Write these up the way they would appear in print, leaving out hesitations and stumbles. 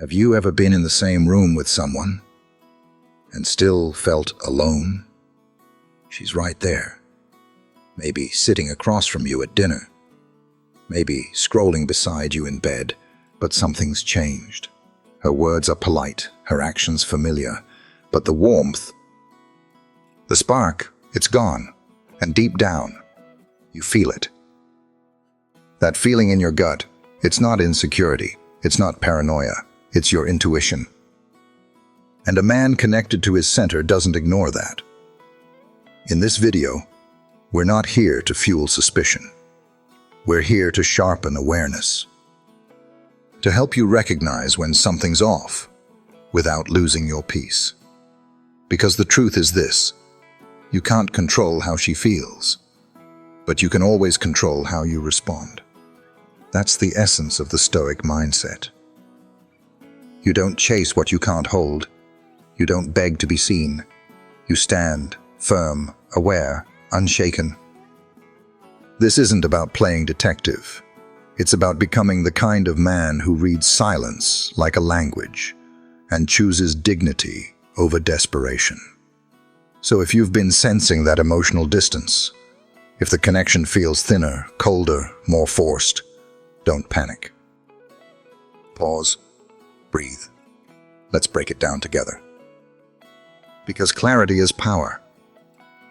Have you ever been in the same room with someone and still felt alone? She's right there, maybe sitting across from you at dinner, maybe scrolling beside you in bed, but something's changed. Her words are polite, her actions familiar, but the warmth, the spark, it's gone, and deep down, you feel it. That feeling in your gut, it's not insecurity, it's not paranoia, it's your intuition. And a man connected to his center doesn't ignore that. In this video, we're not here to fuel suspicion. We're here to sharpen awareness, to help you recognize when something's off without losing your peace. Because the truth is this: you can't control how she feels, but you can always control how you respond. That's the essence of the Stoic mindset. You don't chase what you can't hold. You don't beg to be seen. You stand firm, aware, unshaken. This isn't about playing detective. It's about becoming the kind of man who reads silence like a language and chooses dignity over desperation. So if you've been sensing that emotional distance, if the connection feels thinner, colder, more forced, don't panic. Pause. Breathe. Let's break it down together. Because clarity is power.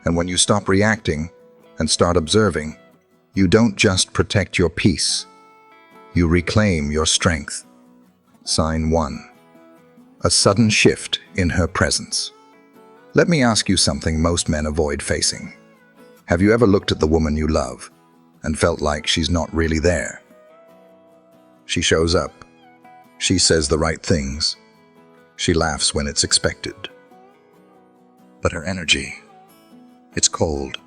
And when you stop reacting and start observing, you don't just protect your peace. You reclaim your strength. Sign 1. A sudden shift in her presence. Let me ask you something most men avoid facing. Have you ever looked at the woman you love and felt like she's not really there? She shows up. She says the right things. She laughs when it's expected. But her energy, it's cold.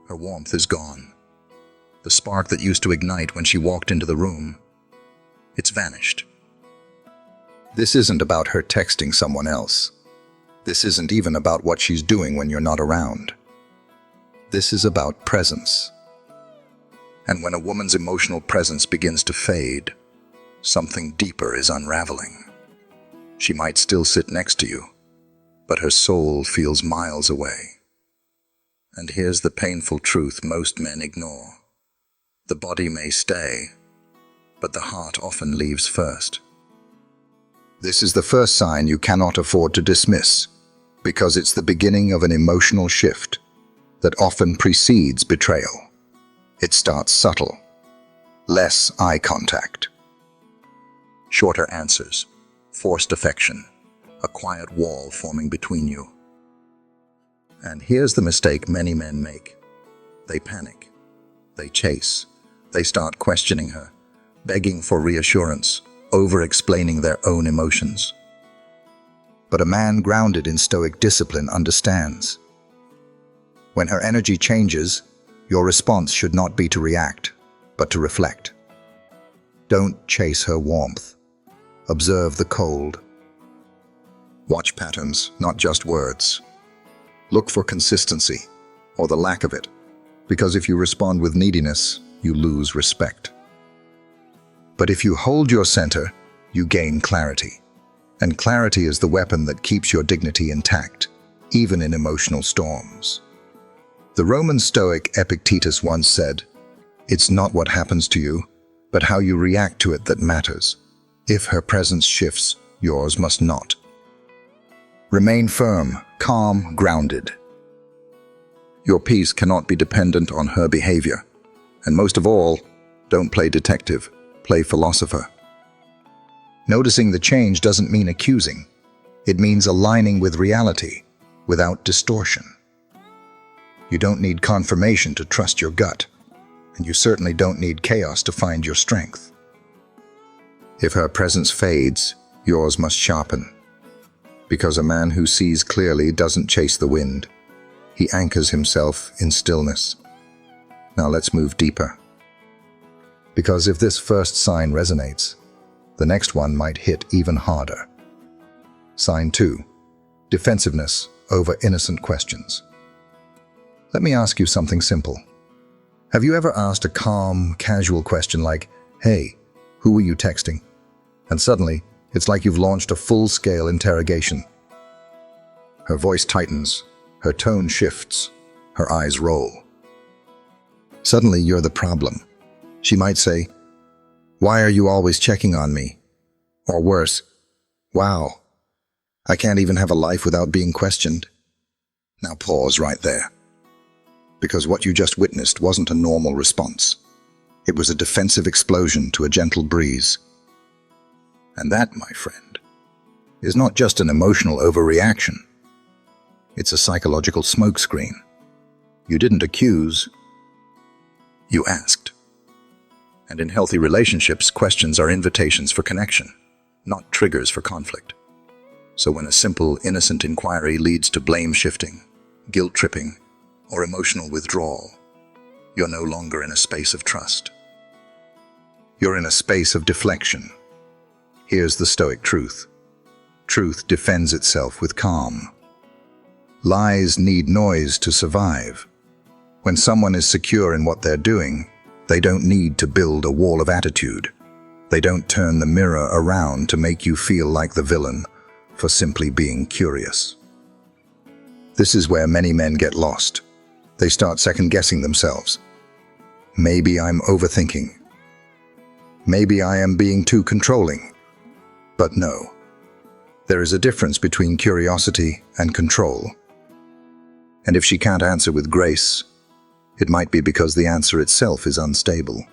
Her warmth is gone. The spark that used to ignite when she walked into the room, it's vanished. This isn't about her texting someone else. This isn't even about what she's doing when you're not around. This is about presence. And when a woman's emotional presence begins to fade, something deeper is unraveling. She might still sit next to you, but her soul feels miles away. And here's the painful truth most men ignore. The body may stay, but the heart often leaves first. This is the first sign you cannot afford to dismiss, because it's the beginning of an emotional shift that often precedes betrayal. It starts subtle. Less eye contact. Shorter answers, forced affection, a quiet wall forming between you. And here's the mistake many men make. They panic. They chase. They start questioning her, begging for reassurance, over-explaining their own emotions. But a man grounded in Stoic discipline understands. When her energy changes, your response should not be to react, but to reflect. Don't chase her warmth. Observe the cold. Watch patterns, not just words. Look for consistency, or the lack of it, because if you respond with neediness, you lose respect. But if you hold your center, you gain clarity. And clarity is the weapon that keeps your dignity intact, even in emotional storms. The Roman Stoic Epictetus once said, "It's not what happens to you, but how you react to it that matters. If her presence shifts, yours must not." Remain firm, calm, grounded. Your peace cannot be dependent on her behavior. And most of all, don't play detective, play philosopher. Noticing the change doesn't mean accusing. It means aligning with reality, without distortion. You don't need confirmation to trust your gut, and you certainly don't need chaos to find your strength. If her presence fades, yours must sharpen. Because a man who sees clearly doesn't chase the wind. He anchors himself in stillness. Now let's move deeper. Because if this first sign resonates, the next one might hit even harder. Sign 2. Defensiveness over innocent questions. Let me ask you something simple. Have you ever asked a calm, casual question like, "Hey, who were you texting?" And suddenly, It's like you've launched a full-scale interrogation. Her voice tightens, her tone shifts, her eyes roll. Suddenly, you're the problem. She might say, "Why are you always checking on me?" Or worse, "Wow, I can't even have a life without being questioned." Now pause right there. Because what you just witnessed wasn't a normal response. It was a defensive explosion to a gentle breeze. And that, my friend, is not just an emotional overreaction. It's a psychological smokescreen. You didn't accuse, you asked. And in healthy relationships, questions are invitations for connection, not triggers for conflict. So when a simple, innocent inquiry leads to blame shifting, guilt tripping, or emotional withdrawal, you're no longer in a space of trust. You're in a space of deflection. Here's the Stoic truth. Truth defends itself with calm. Lies need noise to survive. When someone is secure in what they're doing, they don't need to build a wall of attitude. They don't turn the mirror around to make you feel like the villain for simply being curious. This is where many men get lost. They start second-guessing themselves. Maybe I'm overthinking. Maybe I am being too controlling. But no, there is a difference between curiosity and control. And if she can't answer with grace, it might be because the answer itself is unstable.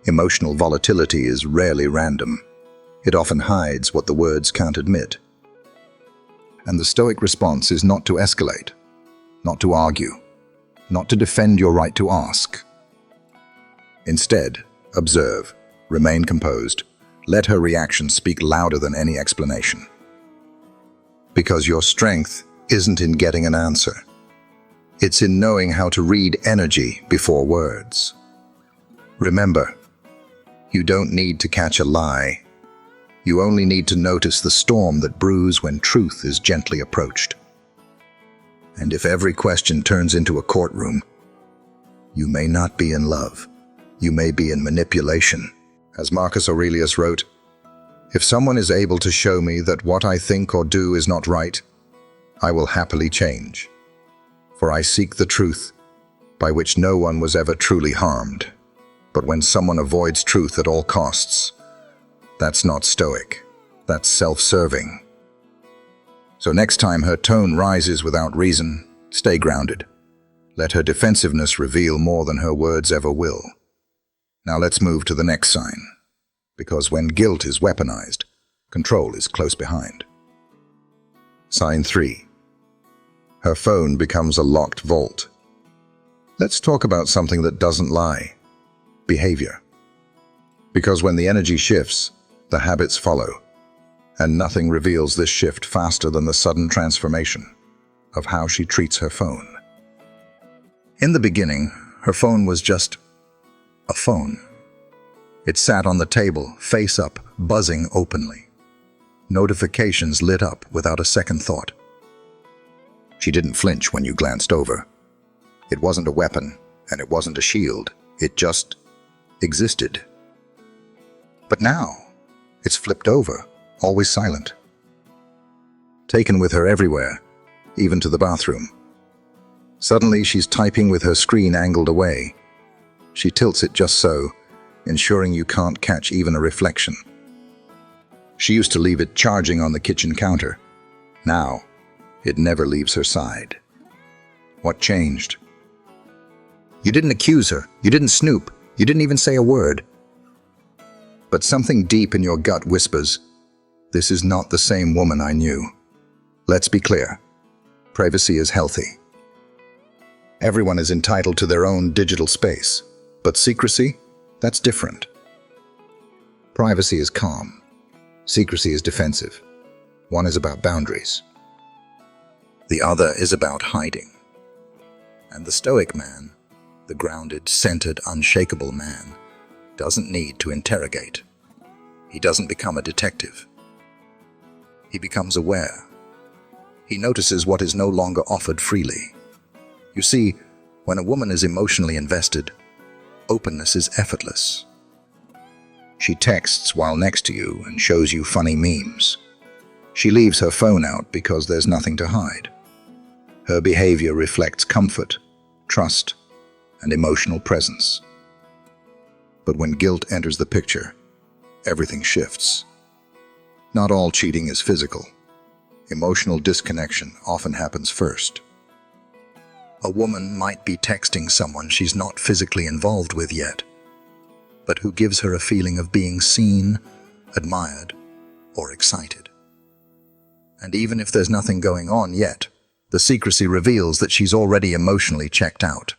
Emotional volatility is rarely random. It often hides what the words can't admit. And the Stoic response is not to escalate, not to argue, not to defend your right to ask. Instead, observe, remain composed, let her reaction speak louder than any explanation. Because your strength isn't in getting an answer. It's in knowing how to read energy before words. Remember, you don't need to catch a lie. You only need to notice the storm that brews when truth is gently approached. And if every question turns into a courtroom, you may not be in love. You may be in manipulation. As Marcus Aurelius wrote, "If someone is able to show me that what I think or do is not right, I will happily change. For I seek the truth, by which no one was ever truly harmed. But when someone avoids truth at all costs, that's not stoic, that's self-serving." So next time her tone rises without reason, stay grounded. Let her defensiveness reveal more than her words ever will. Now let's move to the next sign. Because when guilt is weaponized, control is close behind. Sign 3. Her phone becomes a locked vault. Let's talk about something that doesn't lie. Behavior. Because when the energy shifts, the habits follow. And nothing reveals this shift faster than the sudden transformation of how she treats her phone. In the beginning, her phone was just a phone. It sat on the table, face up, buzzing openly. Notifications lit up without a second thought. She didn't flinch when you glanced over. It wasn't a weapon, and it wasn't a shield. It just existed. But now, it's flipped over, always silent. Taken with her everywhere, even to the bathroom. Suddenly, she's typing with her screen angled away. She tilts it just so, ensuring you can't catch even a reflection. She used to leave it charging on the kitchen counter. Now, it never leaves her side. What changed? You didn't accuse her, you didn't snoop, you didn't even say a word. But something deep in your gut whispers, "This is not the same woman I knew." Let's be clear. Privacy is healthy. Everyone is entitled to their own digital space, but secrecy, that's different. Privacy is calm. Secrecy is defensive. One is about boundaries. The other is about hiding. And the Stoic man, the grounded, centered, unshakable man, doesn't need to interrogate. He doesn't become a detective. He becomes aware. He notices what is no longer offered freely. You see, when a woman is emotionally invested, openness is effortless. She texts while next to you and shows you funny memes. She leaves her phone out because there's nothing to hide. Her behavior reflects comfort, trust, and emotional presence. But when guilt enters the picture, everything shifts. Not all cheating is physical. Emotional disconnection often happens first. A woman might be texting someone she's not physically involved with yet, but who gives her a feeling of being seen, admired, or excited. And even if there's nothing going on yet, the secrecy reveals that she's already emotionally checked out.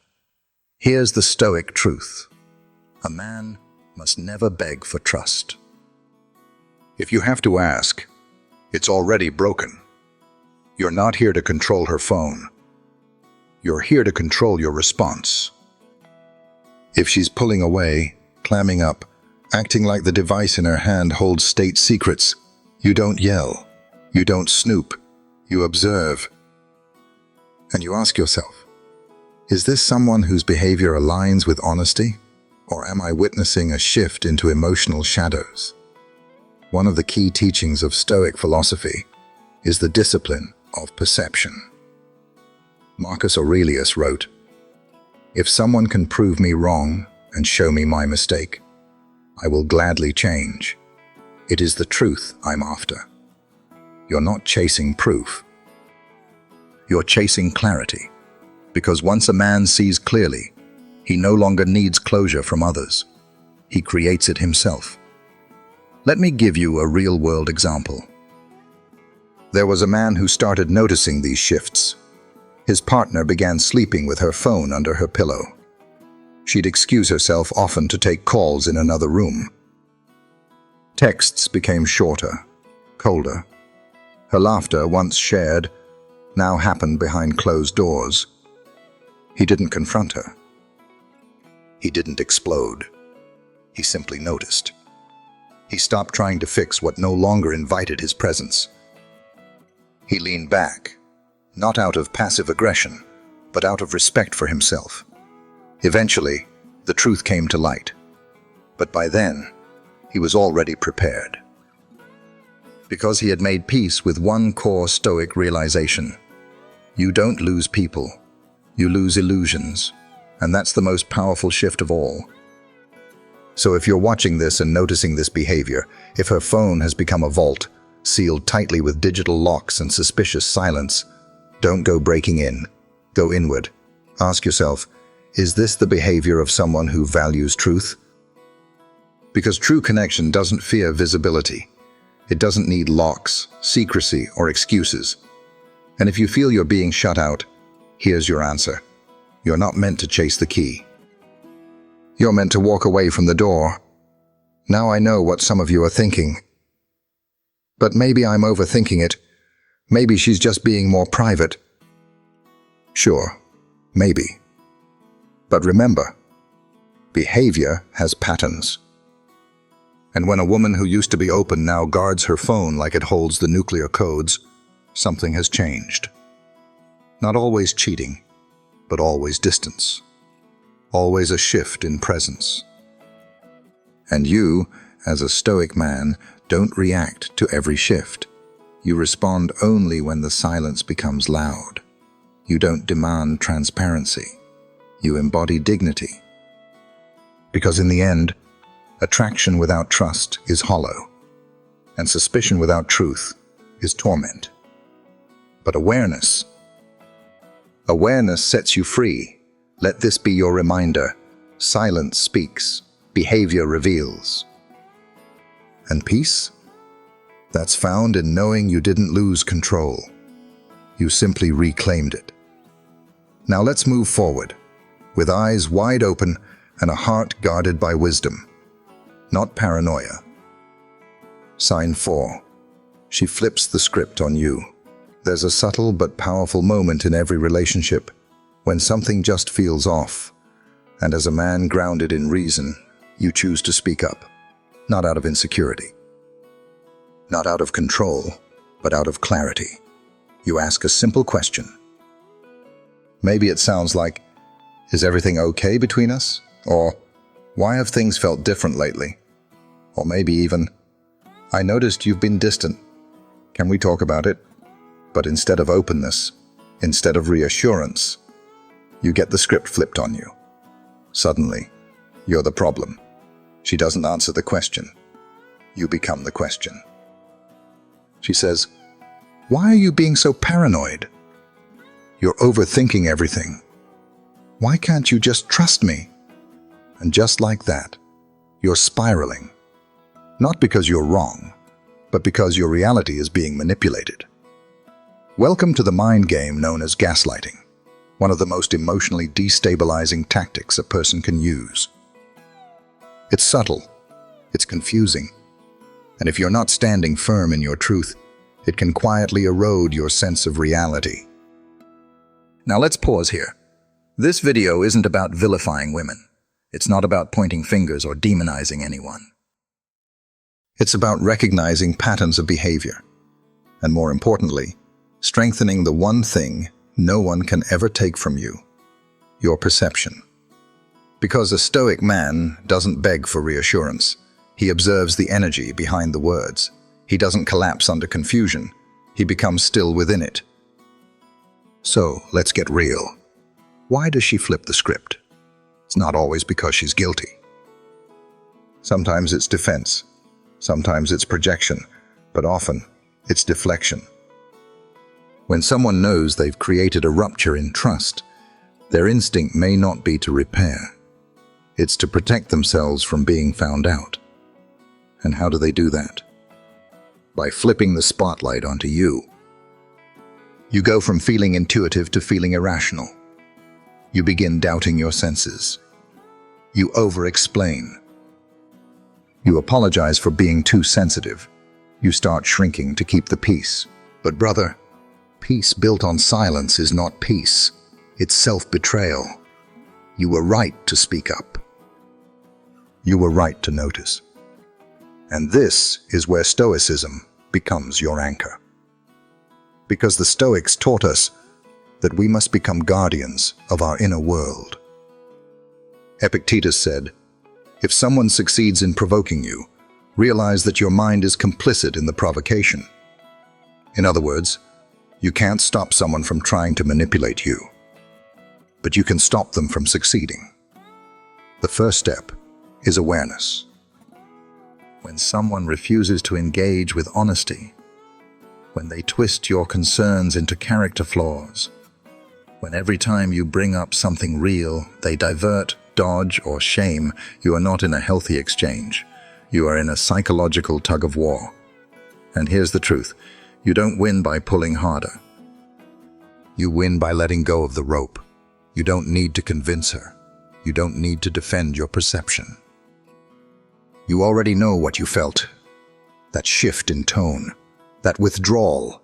Here's the Stoic truth. A man must never beg for trust. If you have to ask, it's already broken. You're not here to control her phone. You're here to control your response. If she's pulling away, clamming up, acting like the device in her hand holds state secrets, you don't yell, you don't snoop, you observe. And you ask yourself, is this someone whose behavior aligns with honesty, or am I witnessing a shift into emotional shadows? One of the key teachings of Stoic philosophy is the discipline of perception. Marcus Aurelius wrote, "If someone can prove me wrong and show me my mistake, I will gladly change. It is the truth I'm after." You're not chasing proof. You're chasing clarity, because once a man sees clearly, he no longer needs closure from others. He creates it himself. Let me give you a real-world example. There was a man who started noticing these shifts. His partner began sleeping with her phone under her pillow. She'd excuse herself often to take calls in another room. Texts became shorter, colder. Her laughter, once shared, now happened behind closed doors. He didn't confront her. He didn't explode. He simply noticed. He stopped trying to fix what no longer invited his presence. He leaned back, not out of passive aggression, but out of respect for himself. Eventually, the truth came to light. But by then, he was already prepared. Because he had made peace with one core Stoic realization. You don't lose people, you lose illusions, and that's the most powerful shift of all. So if you're watching this and noticing this behavior, if her phone has become a vault, sealed tightly with digital locks and suspicious silence, don't go breaking in. Go inward. Ask yourself, is this the behavior of someone who values truth? Because true connection doesn't fear visibility. It doesn't need locks, secrecy, or excuses. And if you feel you're being shut out, here's your answer. You're not meant to chase the key. You're meant to walk away from the door. Now I know what some of you are thinking. But maybe I'm overthinking it. Maybe she's just being more private. Sure, maybe. But remember, behavior has patterns. And when a woman who used to be open now guards her phone like it holds the nuclear codes, something has changed. Not always cheating, but always distance. Always a shift in presence. And you, as a Stoic man, don't react to every shift. You respond only when the silence becomes loud. You don't demand transparency. You embody dignity. Because in the end, attraction without trust is hollow, and suspicion without truth is torment. But awareness sets you free. Let this be your reminder. Silence speaks, behavior reveals. And peace? That's found in knowing you didn't lose control. You simply reclaimed it. Now let's move forward, with eyes wide open and a heart guarded by wisdom, not paranoia. Sign 4. She flips the script on you. There's a subtle but powerful moment in every relationship when something just feels off, and as a man grounded in reason, you choose to speak up, not out of insecurity, not out of control, but out of clarity. You ask a simple question. Maybe it sounds like, "Is everything okay between us?" Or, "Why have things felt different lately?" Or maybe even, "I noticed you've been distant. Can we talk about it?" But instead of openness, instead of reassurance, you get the script flipped on you. Suddenly, you're the problem. She doesn't answer the question. You become the question. She says, "Why are you being so paranoid? You're overthinking everything. Why can't you just trust me?" And just like that, you're spiraling. Not because you're wrong, but because your reality is being manipulated. Welcome to the mind game known as gaslighting, one of the most emotionally destabilizing tactics a person can use. It's subtle, it's confusing, and if you're not standing firm in your truth, it can quietly erode your sense of reality. Now let's pause here. This video isn't about vilifying women. It's not about pointing fingers or demonizing anyone. It's about recognizing patterns of behavior, and more importantly, strengthening the one thing no one can ever take from you: your perception. Because a Stoic man doesn't beg for reassurance. He observes the energy behind the words. He doesn't collapse under confusion. He becomes still within it. So, let's get real. Why does she flip the script? It's not always because she's guilty. Sometimes it's defense. Sometimes it's projection. But often, it's deflection. When someone knows they've created a rupture in trust, their instinct may not be to repair. It's to protect themselves from being found out. And how do they do that? By flipping the spotlight onto you. You go from feeling intuitive to feeling irrational. You begin doubting your senses. You over-explain. You apologize for being too sensitive. You start shrinking to keep the peace. But brother, peace built on silence is not peace. It's self-betrayal. You were right to speak up. You were right to notice. And this is where Stoicism becomes your anchor. Because the Stoics taught us that we must become guardians of our inner world. Epictetus said, "If someone succeeds in provoking you, realize that your mind is complicit in the provocation." In other words, you can't stop someone from trying to manipulate you, but you can stop them from succeeding. The first step is awareness. When someone refuses to engage with honesty, when they twist your concerns into character flaws, when every time you bring up something real, they divert, dodge, or shame, you are not in a healthy exchange. You are in a psychological tug-of-war. And here's the truth. You don't win by pulling harder. You win by letting go of the rope. You don't need to convince her. You don't need to defend your perception. You already know what you felt. That shift in tone, that withdrawal,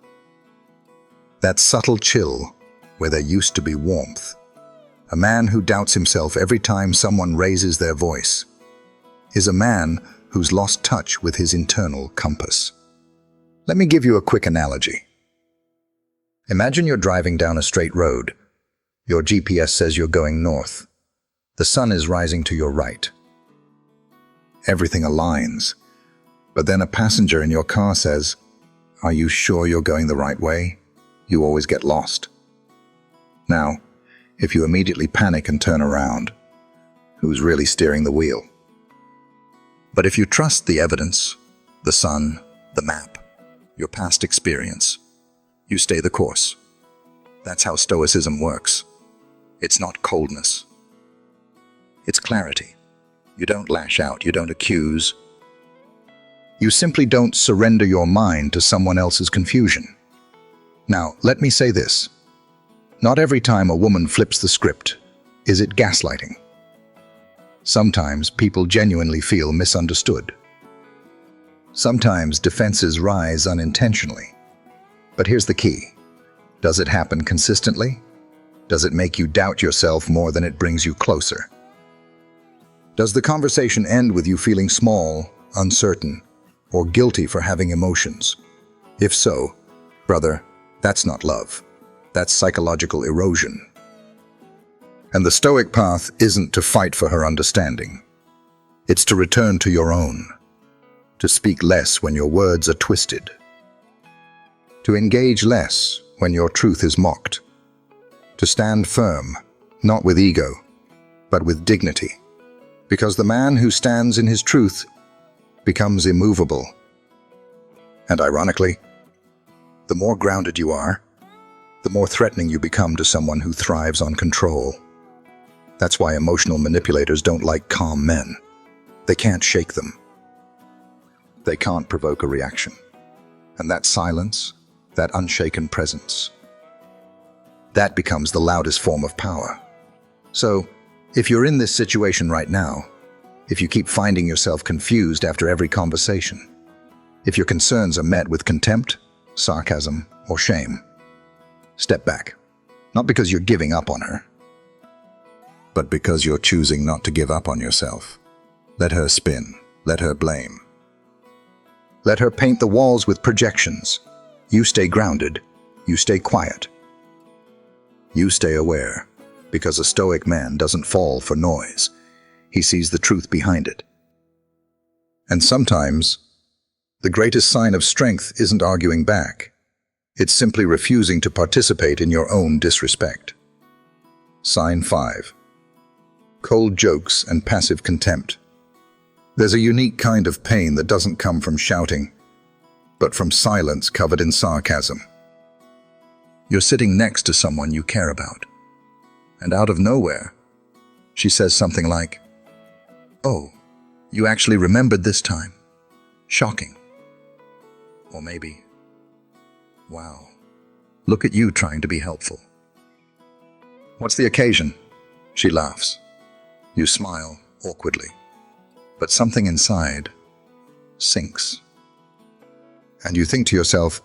that subtle chill where there used to be warmth. A man who doubts himself every time someone raises their voice is a man who's lost touch with his internal compass. Let me give you a quick analogy. Imagine you're driving down a straight road. Your GPS says you're going north. The sun is rising to your right. Everything aligns. But then a passenger in your car says, "Are you sure you're going the right way? You always get lost." Now, if you immediately panic and turn around, who's really steering the wheel? But if you trust the evidence, the sun, the map, your past experience, you stay the course. That's how Stoicism works. It's not coldness. It's clarity. You don't lash out, you don't accuse. You simply don't surrender your mind to someone else's confusion. Now, let me say this. Not every time a woman flips the script is it gaslighting. Sometimes people genuinely feel misunderstood. Sometimes defenses rise unintentionally. But here's the key. Does it happen consistently? Does it make you doubt yourself more than it brings you closer? Does the conversation end with you feeling small, uncertain, or guilty for having emotions? If so, brother, that's not love. That's psychological erosion. And the Stoic path isn't to fight for her understanding. It's to return to your own. to speak less when your words are twisted, to engage less when your truth is mocked, to stand firm, not with ego, but with dignity, because the man who stands in his truth becomes immovable. And ironically, the more grounded you are, the more threatening you become to someone who thrives on control. That's why emotional manipulators don't like calm men. They can't shake them. They can't provoke a reaction. And that silence, that unshaken presence, that becomes the loudest form of power. So, if you're in this situation right now, if you keep finding yourself confused after every conversation, if your concerns are met with contempt, sarcasm, or shame, step back. Not because you're giving up on her, but because you're choosing not to give up on yourself. Let her spin. Let her blame. Let her paint the walls with projections. You stay grounded. You stay quiet. You stay aware, because a stoic man doesn't fall for noise. He sees the truth behind it. And sometimes, the greatest sign of strength isn't arguing back. It's simply refusing to participate in your own disrespect. Sign 5. Cold jokes and passive contempt. There's a unique kind of pain that doesn't come from shouting, but from silence covered in sarcasm. You're sitting next to someone you care about, and out of nowhere, she says something like, "Oh, you actually remembered this time. Shocking." Or maybe, "Wow, look at you trying to be helpful." "What's the occasion?" She laughs. You smile awkwardly, but something inside sinks. And you think to yourself,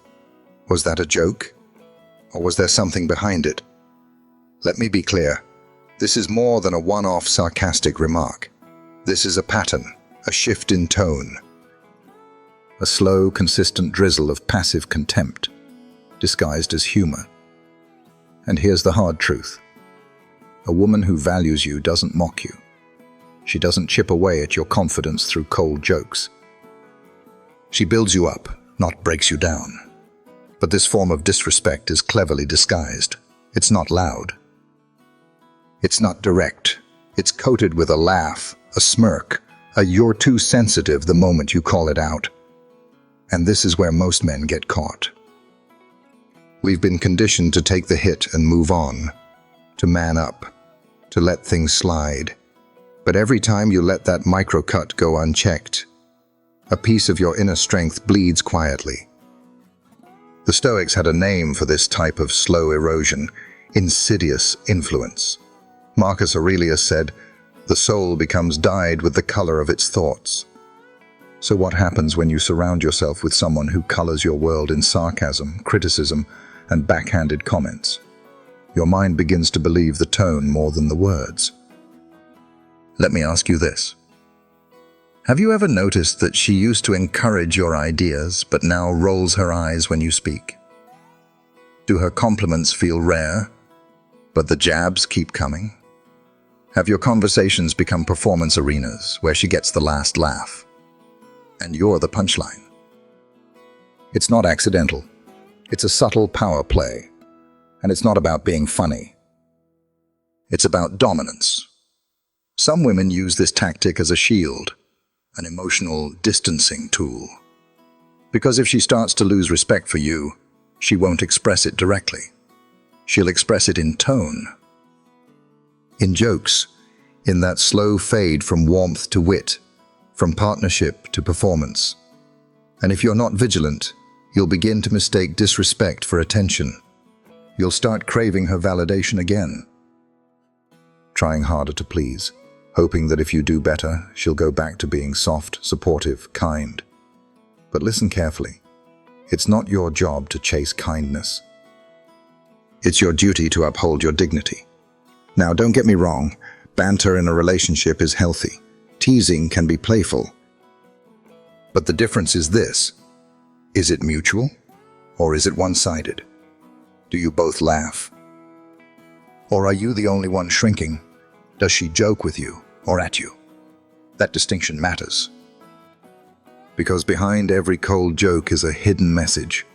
was that a joke? Or was there something behind it? Let me be clear. This is more than a one-off sarcastic remark. This is a pattern, a shift in tone, a slow, consistent drizzle of passive contempt, disguised as humor. And here's the hard truth. A woman who values you doesn't mock you. She doesn't chip away at your confidence through cold jokes. She builds you up, not breaks you down. But this form of disrespect is cleverly disguised. It's not loud. It's not direct. It's coated with a laugh, a smirk, a "you're too sensitive" the moment you call it out. And this is where most men get caught. We've been conditioned to take the hit and move on, to man up, to let things slide. But every time you let that micro-cut go unchecked, a piece of your inner strength bleeds quietly. The Stoics had a name for this type of slow erosion, insidious influence. Marcus Aurelius said, "The soul becomes dyed with the color of its thoughts." So what happens when you surround yourself with someone who colors your world in sarcasm, criticism, and backhanded comments? Your mind begins to believe the tone more than the words. Let me ask you this. Have you ever noticed that she used to encourage your ideas, but now rolls her eyes when you speak? Do her compliments feel rare, but the jabs keep coming? Have your conversations become performance arenas where she gets the last laugh, and you're the punchline? It's not accidental. It's a subtle power play, and it's not about being funny. It's about dominance. Some women use this tactic as a shield, an emotional distancing tool. Because if she starts to lose respect for you, she won't express it directly. She'll express it in tone, in jokes, in that slow fade from warmth to wit, from partnership to performance. And if you're not vigilant, you'll begin to mistake disrespect for attention. You'll start craving her validation again, trying harder to please, hoping that if you do better, she'll go back to being soft, supportive, kind. But listen carefully. It's not your job to chase kindness. It's your duty to uphold your dignity. Now, don't get me wrong. Banter in a relationship is healthy. Teasing can be playful. But the difference is this. Is it mutual, or is it one-sided? Do you both laugh? Or are you the only one shrinking? Does she joke with you or at you? That distinction matters. Because behind every cold joke is a hidden message.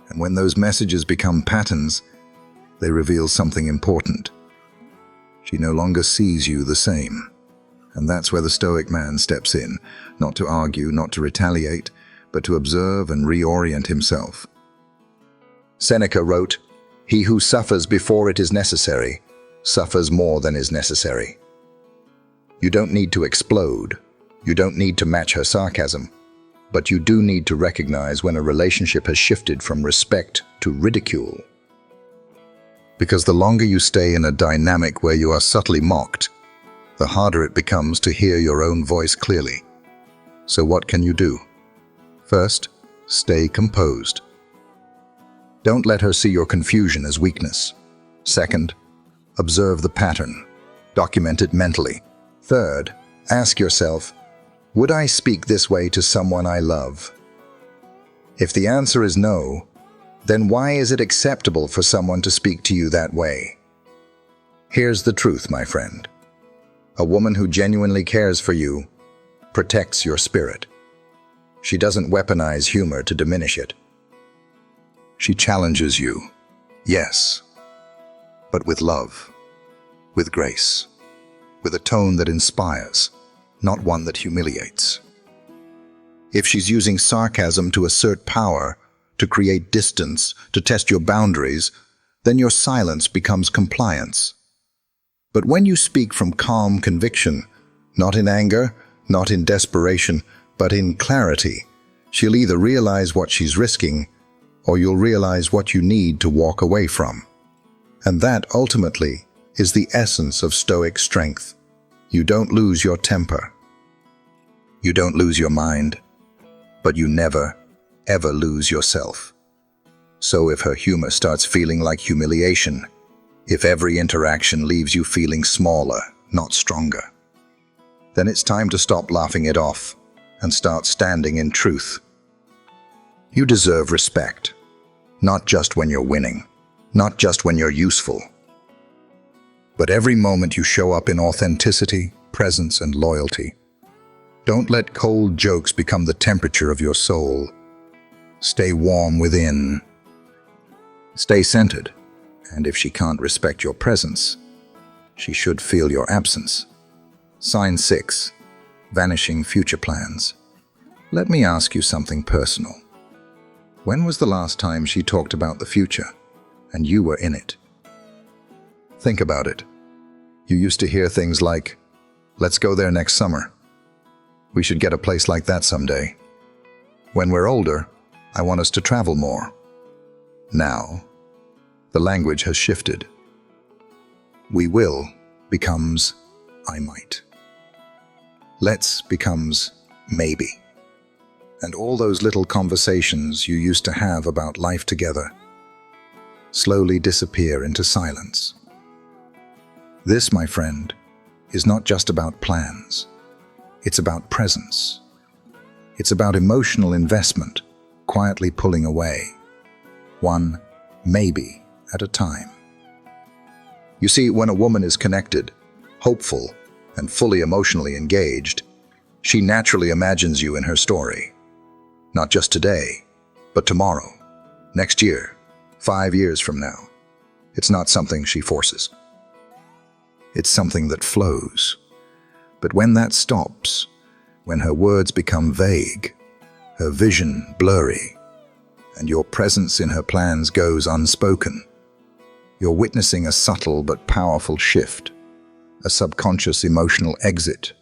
And when those messages become patterns, they reveal something important. She no longer sees you the same. And that's where the Stoic man steps in, not to argue, not to retaliate, but to observe and reorient himself. Seneca wrote, "He who suffers before it is necessary, suffers more than is necessary." You don't need to explode. You don't need to match her sarcasm. But you do need to recognize when a relationship has shifted from respect to ridicule. Because the longer you stay in a dynamic where you are subtly mocked, the harder it becomes to hear your own voice clearly. So what can you do? First, stay composed. Don't let her see your confusion as weakness. Second, observe the pattern. Document it mentally. Third, ask yourself, would I speak this way to someone I love? If the answer is no, then why is it acceptable for someone to speak to you that way? Here's the truth, my friend. A woman who genuinely cares for you protects your spirit. She doesn't weaponize humor to diminish it. She challenges you, yes, but with love, with grace, with a tone that inspires, not one that humiliates. If she's using sarcasm to assert power, to create distance, to test your boundaries, then your silence becomes compliance. But when you speak from calm conviction, not in anger, not in desperation, but in clarity, she'll either realize what she's risking, or you'll realize what you need to walk away from. And that, ultimately, is the essence of Stoic strength. You don't lose your temper. You don't lose your mind, but you never, ever lose yourself. So if her humor starts feeling like humiliation, if every interaction leaves you feeling smaller, not stronger, then it's time to stop laughing it off and start standing in truth. You deserve respect, not just when you're winning, not just when you're useful, but every moment you show up in authenticity, presence, and loyalty. Don't let cold jokes become the temperature of your soul. Stay warm within. Stay centered, and if she can't respect your presence, she should feel your absence. Sign 6. Vanishing future plans. Let me ask you something personal. When was the last time she talked about the future, and you were in it? Think about it. You used to hear things like, "Let's go there next summer. We should get a place like that someday. When we're older, I want us to travel more." Now, the language has shifted. "We will" becomes "I might." "Let's" becomes "maybe." And all those little conversations you used to have about life together slowly disappear into silence. This, my friend, is not just about plans. It's about presence. It's about emotional investment, quietly pulling away, one maybe at a time. You see, when a woman is connected, hopeful, and fully emotionally engaged, she naturally imagines you in her story. Not just today, but tomorrow, next year, 5 years from now. It's not something she forces. It's something that flows. But when that stops, when her words become vague, her vision blurry, and your presence in her plans goes unspoken, you're witnessing a subtle but powerful shift, a subconscious emotional exit.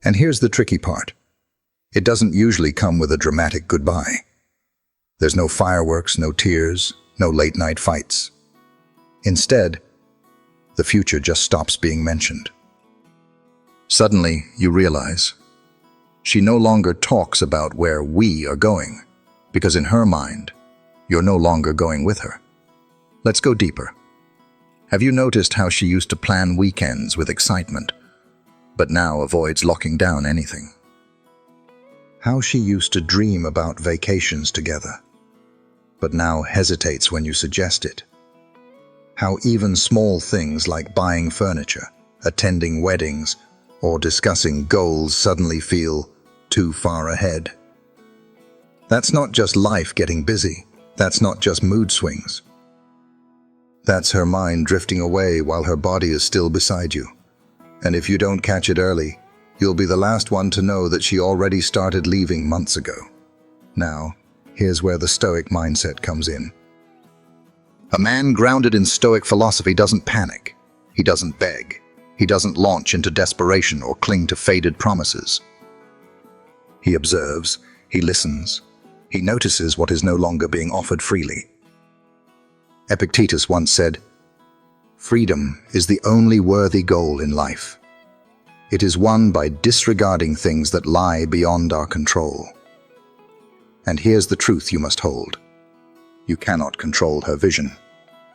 And here's the tricky part. It doesn't usually come with a dramatic goodbye. There's no fireworks, no tears, no late-night fights. Instead, the future just stops being mentioned. Suddenly, you realize she no longer talks about where we are going, because in her mind, you're no longer going with her. Let's go deeper. Have you noticed how she used to plan weekends with excitement, but now avoids locking down anything? How she used to dream about vacations together, but now hesitates when you suggest it? How even small things like buying furniture, attending weddings, or discussing goals suddenly feel too far ahead. That's not just life getting busy. That's not just mood swings. That's her mind drifting away while her body is still beside you. And if you don't catch it early, you'll be the last one to know that she already started leaving months ago. Now, here's where the Stoic mindset comes in. A man grounded in Stoic philosophy doesn't panic. He doesn't beg. He doesn't launch into desperation or cling to faded promises. He observes, he listens, he notices what is no longer being offered freely. Epictetus once said, "Freedom is the only worthy goal in life. It is won by disregarding things that lie beyond our control." And here's the truth you must hold. You cannot control her vision,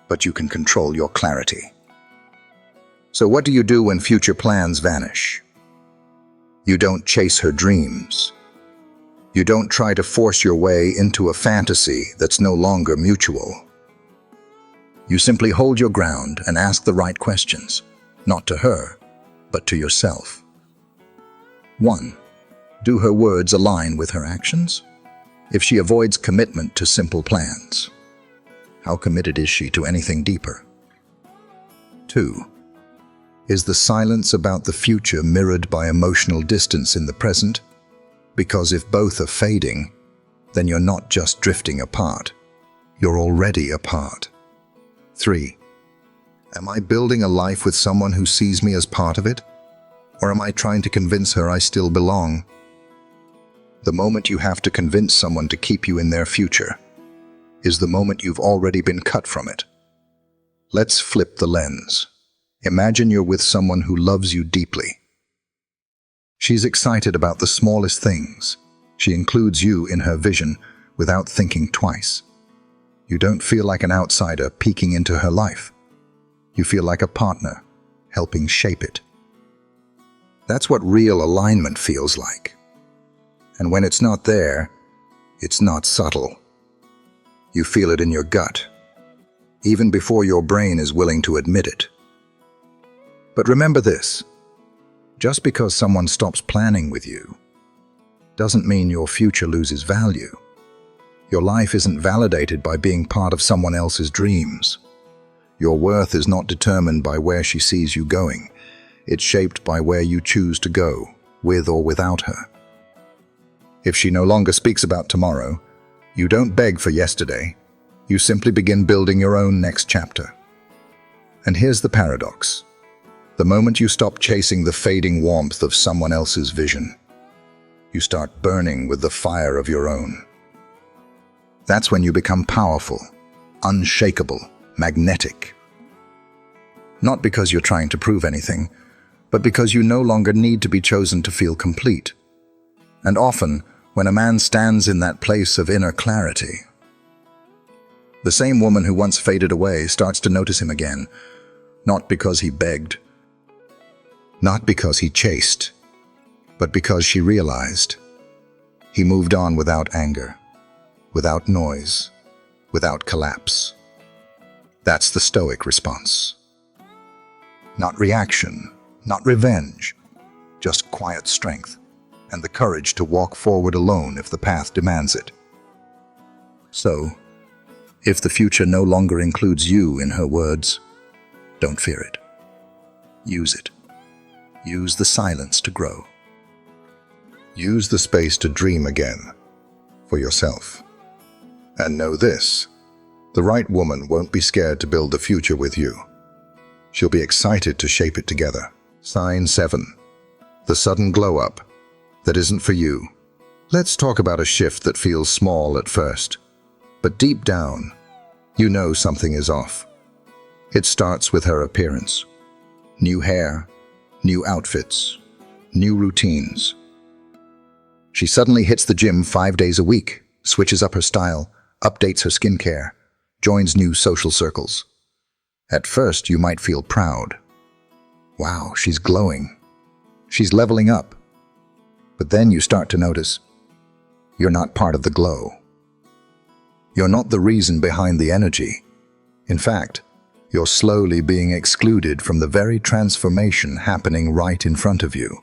but you can control your clarity. So what do you do when future plans vanish? You don't chase her dreams. You don't try to force your way into a fantasy that's no longer mutual. You simply hold your ground and ask the right questions, not to her, but to yourself. 1. Do her words align with her actions? If she avoids commitment to simple plans, how committed is she to anything deeper? 2. Is the silence about the future mirrored by emotional distance in the present? Because if both are fading, then you're not just drifting apart, you're already apart. 3. Am I building a life with someone who sees me as part of it? Or am I trying to convince her I still belong? The moment you have to convince someone to keep you in their future is the moment you've already been cut from it. Let's flip the lens. Imagine you're with someone who loves you deeply. She's excited about the smallest things. She includes you in her vision without thinking twice. You don't feel like an outsider peeking into her life. You feel like a partner, helping shape it. That's what real alignment feels like. And when it's not there, it's not subtle. You feel it in your gut, even before your brain is willing to admit it. But remember this, just because someone stops planning with you doesn't mean your future loses value. Your life isn't validated by being part of someone else's dreams. Your worth is not determined by where she sees you going. It's shaped by where you choose to go, with or without her. If she no longer speaks about tomorrow, you don't beg for yesterday. You simply begin building your own next chapter. And here's the paradox. The moment you stop chasing the fading warmth of someone else's vision, you start burning with the fire of your own. That's when you become powerful, unshakable, magnetic. Not because you're trying to prove anything, but because you no longer need to be chosen to feel complete. And often, when a man stands in that place of inner clarity, the same woman who once faded away starts to notice him again, not because he begged, not because he chased, but because she realized. He moved on without anger, without noise, without collapse. That's the Stoic response. Not reaction, not revenge, just quiet strength and the courage to walk forward alone if the path demands it. So, if the future no longer includes you in her words, don't fear it. Use it. Use the silence to grow. Use the space to dream again, for yourself. And know this, the right woman won't be scared to build the future with you. She'll be excited to shape it together. Sign 7. The sudden glow-up that isn't for you. Let's talk about a shift that feels small at first, but deep down, you know something is off. It starts with her appearance. New hair, new outfits, new routines. She suddenly hits the gym 5 days a week, switches up her style, updates her skincare, joins new social circles. At first, you might feel proud. Wow, she's glowing. She's leveling up. But then you start to notice you're not part of the glow. You're not the reason behind the energy. In fact, you're slowly being excluded from the very transformation happening right in front of you.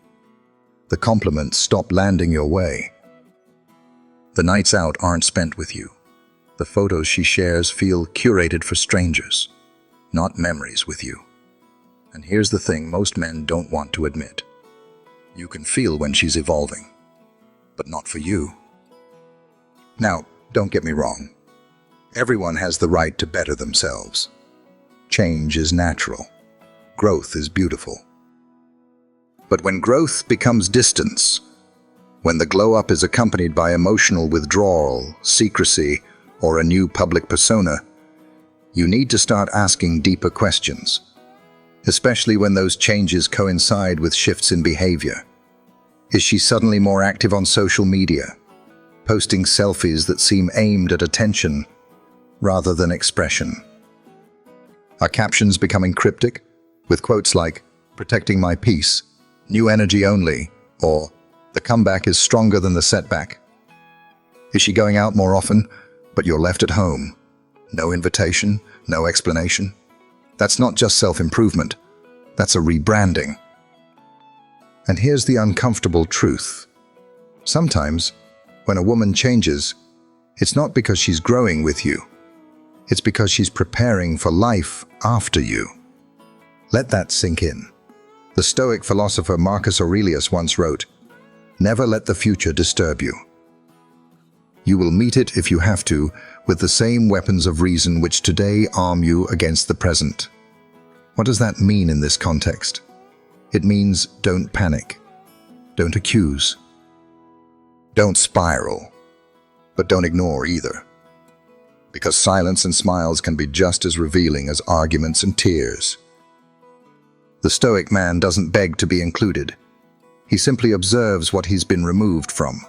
The compliments stop landing your way. The nights out aren't spent with you. The photos she shares feel curated for strangers, not memories with you. And here's the thing most men don't want to admit. You can feel when she's evolving, but not for you. Now, don't get me wrong. Everyone has the right to better themselves. Change is natural. Growth is beautiful. But when growth becomes distance, when the glow-up is accompanied by emotional withdrawal, secrecy, or a new public persona, you need to start asking deeper questions, especially when those changes coincide with shifts in behavior. Is she suddenly more active on social media, posting selfies that seem aimed at attention rather than expression? Are captions becoming cryptic, with quotes like, "protecting my peace," "new energy only," or "the comeback is stronger than the setback"? Is she going out more often, but you're left at home? No invitation, no explanation? That's not just self-improvement, that's a rebranding. And here's the uncomfortable truth. Sometimes, when a woman changes, it's not because she's growing with you. It's because she's preparing for life after you. Let that sink in. The Stoic philosopher Marcus Aurelius once wrote, "Never let the future disturb you. You will meet it, if you have to, with the same weapons of reason which today arm you against the present." What does that mean in this context? It means don't panic, don't accuse, don't spiral, but don't ignore either. Because silence and smiles can be just as revealing as arguments and tears. The Stoic man doesn't beg to be included. He simply observes what he's been removed from.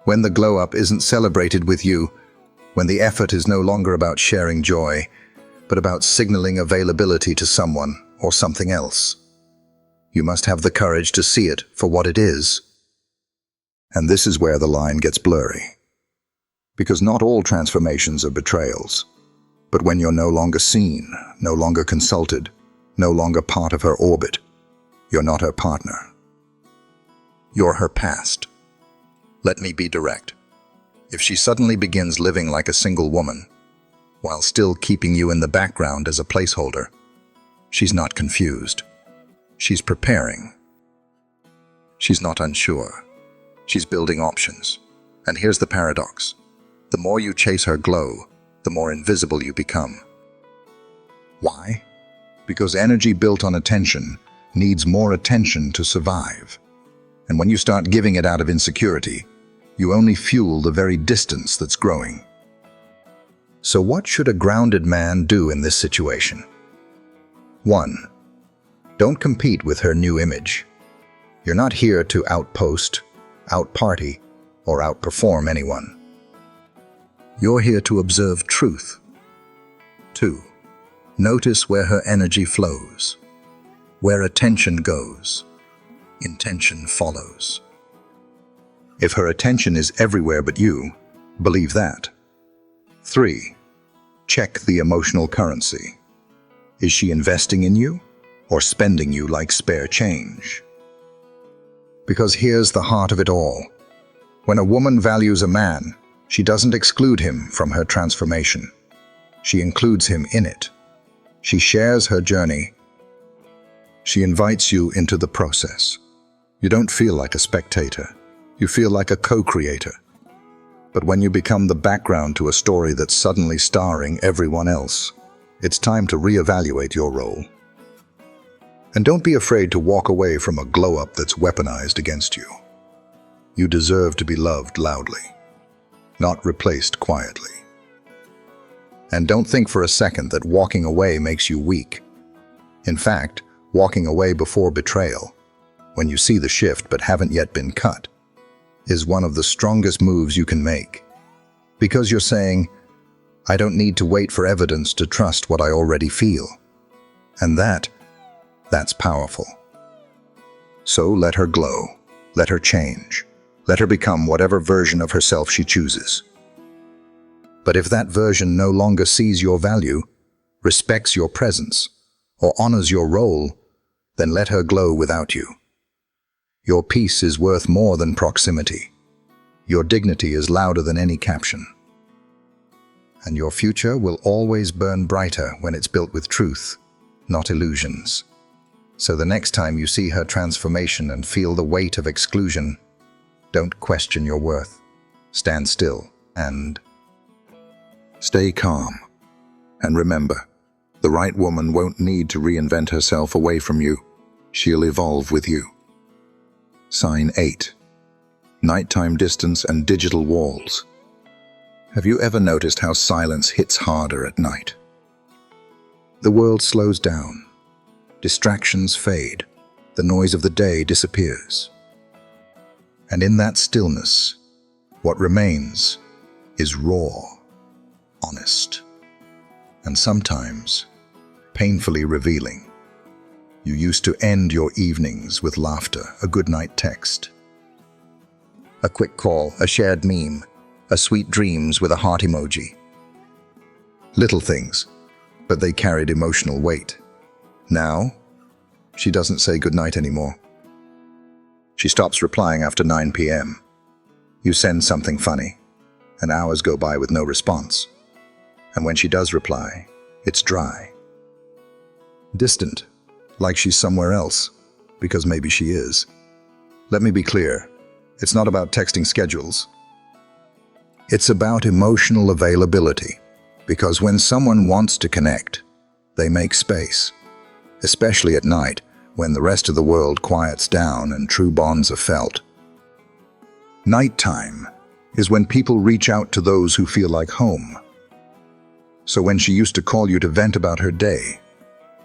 When the glow-up isn't celebrated with you, when the effort is no longer about sharing joy, but about signaling availability to someone or something else, you must have the courage to see it for what it is. And this is where the line gets blurry. Because not all transformations are betrayals. But when you're no longer seen, no longer consulted, no longer part of her orbit, you're not her partner. You're her past. Let me be direct. If she suddenly begins living like a single woman, while still keeping you in the background as a placeholder, she's not confused. She's preparing. She's not unsure. She's building options. And here's the paradox. The more you chase her glow, the more invisible you become. Why? Because energy built on attention needs more attention to survive. And when you start giving it out of insecurity, you only fuel the very distance that's growing. So what should a grounded man do in this situation? 1. Don't compete with her new image. You're not here to outpost, outparty, or outperform anyone. You're here to observe truth. 2. Notice where her energy flows. Where attention goes, intention follows. If her attention is everywhere but you, believe that. 3. Check the emotional currency. Is she investing in you or spending you like spare change? Because here's the heart of it all. When a woman values a man, she doesn't exclude him from her transformation. She includes him in it. She shares her journey. She invites you into the process. You don't feel like a spectator. You feel like a co-creator. But when you become the background to a story that's suddenly starring everyone else, it's time to reevaluate your role. And don't be afraid to walk away from a glow-up that's weaponized against you. You deserve to be loved loudly, not replaced quietly. And don't think for a second that walking away makes you weak. In fact, walking away before betrayal, when you see the shift but haven't yet been cut, is one of the strongest moves you can make. Because you're saying, I don't need to wait for evidence to trust what I already feel. And that's powerful. So let her glow, let her change, let her become whatever version of herself she chooses. But if that version no longer sees your value, respects your presence, or honors your role, then let her glow without you. Your peace is worth more than proximity. Your dignity is louder than any caption. And your future will always burn brighter when it's built with truth, not illusions. So the next time you see her transformation and feel the weight of exclusion, don't question your worth. Stand still and stay calm. And remember, the right woman won't need to reinvent herself away from you. She'll evolve with you. Sign 8. Nighttime distance and digital walls. Have you ever noticed how silence hits harder at night? The world slows down. Distractions fade. The noise of the day disappears. And in that stillness, what remains is raw, honest, and sometimes painfully revealing. You used to end your evenings with laughter, a goodnight text, a quick call, a shared meme, a sweet dreams with a heart emoji. Little things, but they carried emotional weight. Now, she doesn't say goodnight anymore. She stops replying after 9 p.m. You send something funny, and hours go by with no response. And when she does reply, it's dry. Distant, like she's somewhere else, because maybe she is. Let me be clear, it's not about texting schedules. It's about emotional availability, because when someone wants to connect, they make space, especially at night when the rest of the world quiets down and true bonds are felt. Nighttime is when people reach out to those who feel like home. So when she used to call you to vent about her day,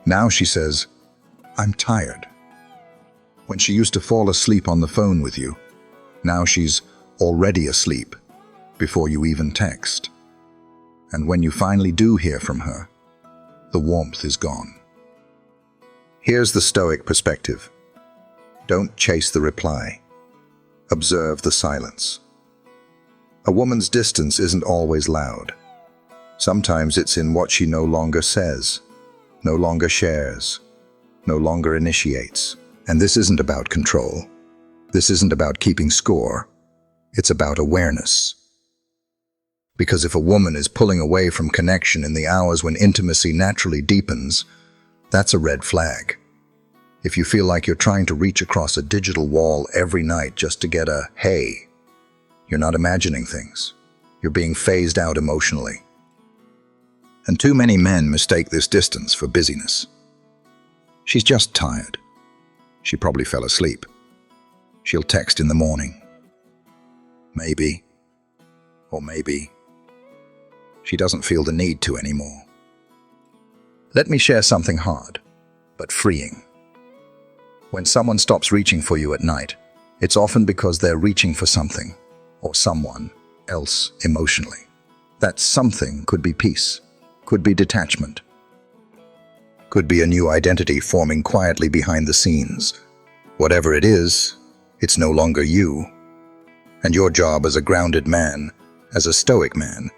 now she says, "I'm tired." When she used to fall asleep on the phone with you, now she's already asleep before you even text. And when you finally do hear from her, the warmth is gone. Here's the Stoic perspective. Don't chase the reply. Observe the silence. A woman's distance isn't always loud. Sometimes it's in what she no longer says, no longer shares, no longer initiates. And this isn't about control. This isn't about keeping score. It's about awareness. Because if a woman is pulling away from connection in the hours when intimacy naturally deepens, that's a red flag. If you feel like you're trying to reach across a digital wall every night just to get a "hey," you're not imagining things. You're being phased out emotionally. And too many men mistake this distance for busyness. She's just tired. She probably fell asleep. She'll text in the morning. Maybe, or maybe, she doesn't feel the need to anymore. Let me share something hard, but freeing. When someone stops reaching for you at night, it's often because they're reaching for something or someone else emotionally. That something could be peace, could be detachment, could be a new identity forming quietly behind the scenes. Whatever it is, it's no longer you. And your job as a grounded man, as a stoic man,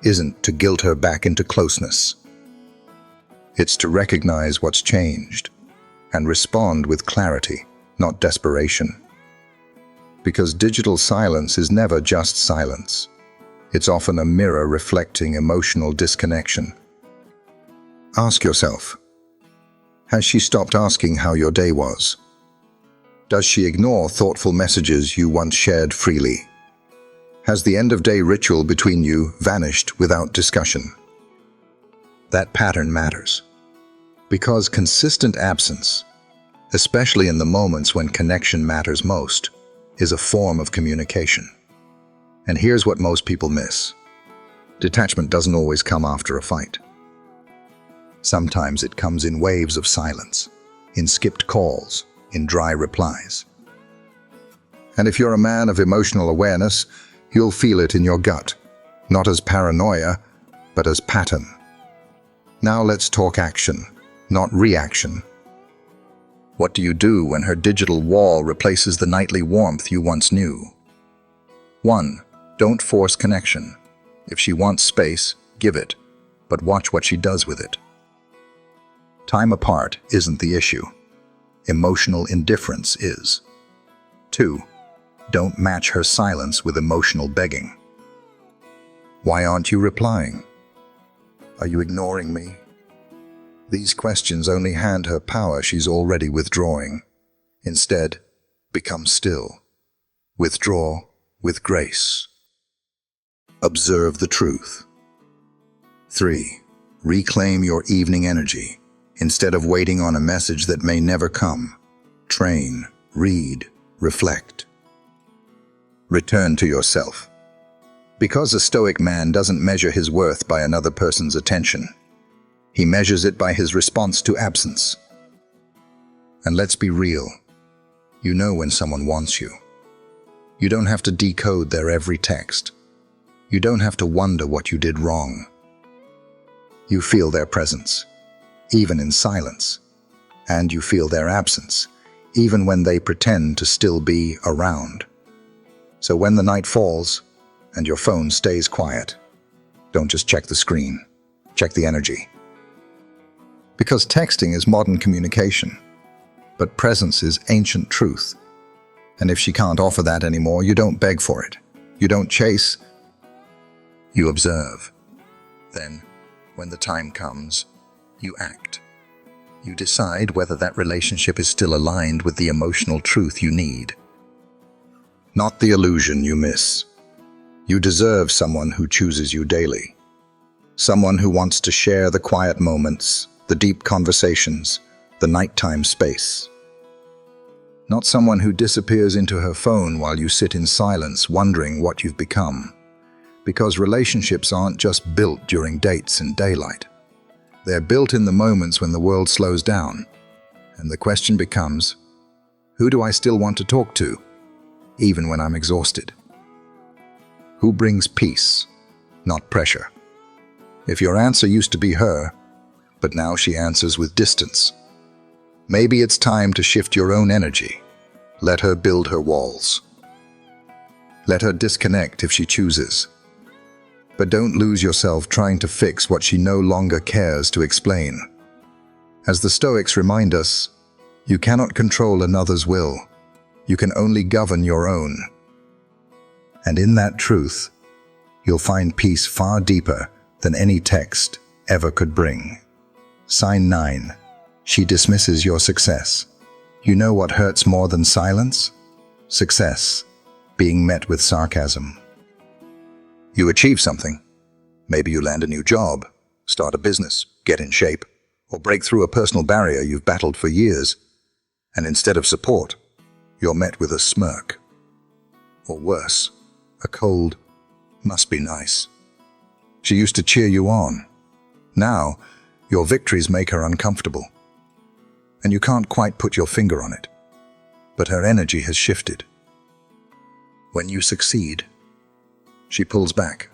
isn't to guilt her back into closeness. It's to recognize what's changed and respond with clarity, not desperation. Because digital silence is never just silence. It's often a mirror reflecting emotional disconnection. Ask yourself, has she stopped asking how your day was? Does she ignore thoughtful messages you once shared freely? Has the end-of-day ritual between you vanished without discussion? That pattern matters. Because consistent absence, especially in the moments when connection matters most, is a form of communication. And here's what most people miss. Detachment doesn't always come after a fight. Sometimes it comes in waves of silence, in skipped calls, in dry replies. And if you're a man of emotional awareness, you'll feel it in your gut, not as paranoia, but as pattern. Now let's talk action, not reaction. What do you do when her digital wall replaces the nightly warmth you once knew? 1. Don't force connection. If she wants space, give it, but watch what she does with it. Time apart isn't the issue. Emotional indifference is. 2. Don't match her silence with emotional begging. Why aren't you replying? Are you ignoring me? These questions only hand her power she's already withdrawing. Instead, become still. Withdraw with grace. Observe the truth. 3. Reclaim your evening energy. Instead of waiting on a message that may never come, train, read, reflect. Return to yourself. Because a Stoic man doesn't measure his worth by another person's attention. He measures it by his response to absence. And let's be real. You know when someone wants you. You don't have to decode their every text. You don't have to wonder what you did wrong. You feel their presence, even in silence. And you feel their absence, even when they pretend to still be around. So when the night falls and your phone stays quiet, don't just check the screen, check the energy. Because texting is modern communication, but presence is ancient truth. And if she can't offer that anymore, you don't beg for it. You don't chase. You observe. Then, when the time comes, you act. You decide whether that relationship is still aligned with the emotional truth you need. Not the illusion you miss. You deserve someone who chooses you daily. Someone who wants to share the quiet moments, the deep conversations, the nighttime space. Not someone who disappears into her phone while you sit in silence wondering what you've become. Because relationships aren't just built during dates and daylight. They're built in the moments when the world slows down. And the question becomes, who do I still want to talk to, even when I'm exhausted? Who brings peace, not pressure? If your answer used to be her, but now she answers with distance, maybe it's time to shift your own energy. Let her build her walls. Let her disconnect if she chooses. But don't lose yourself trying to fix what she no longer cares to explain. As the Stoics remind us, you cannot control another's will. You can only govern your own. And in that truth, you'll find peace far deeper than any text ever could bring. Sign 9. She dismisses your success. You know what hurts more than silence? Success, being met with sarcasm. You achieve something. Maybe you land a new job, start a business, get in shape, or break through a personal barrier you've battled for years. And instead of support, you're met with a smirk. Or worse, a cold, must be nice. She used to cheer you on. Now, your victories make her uncomfortable. And you can't quite put your finger on it. But her energy has shifted. When you succeed, she pulls back.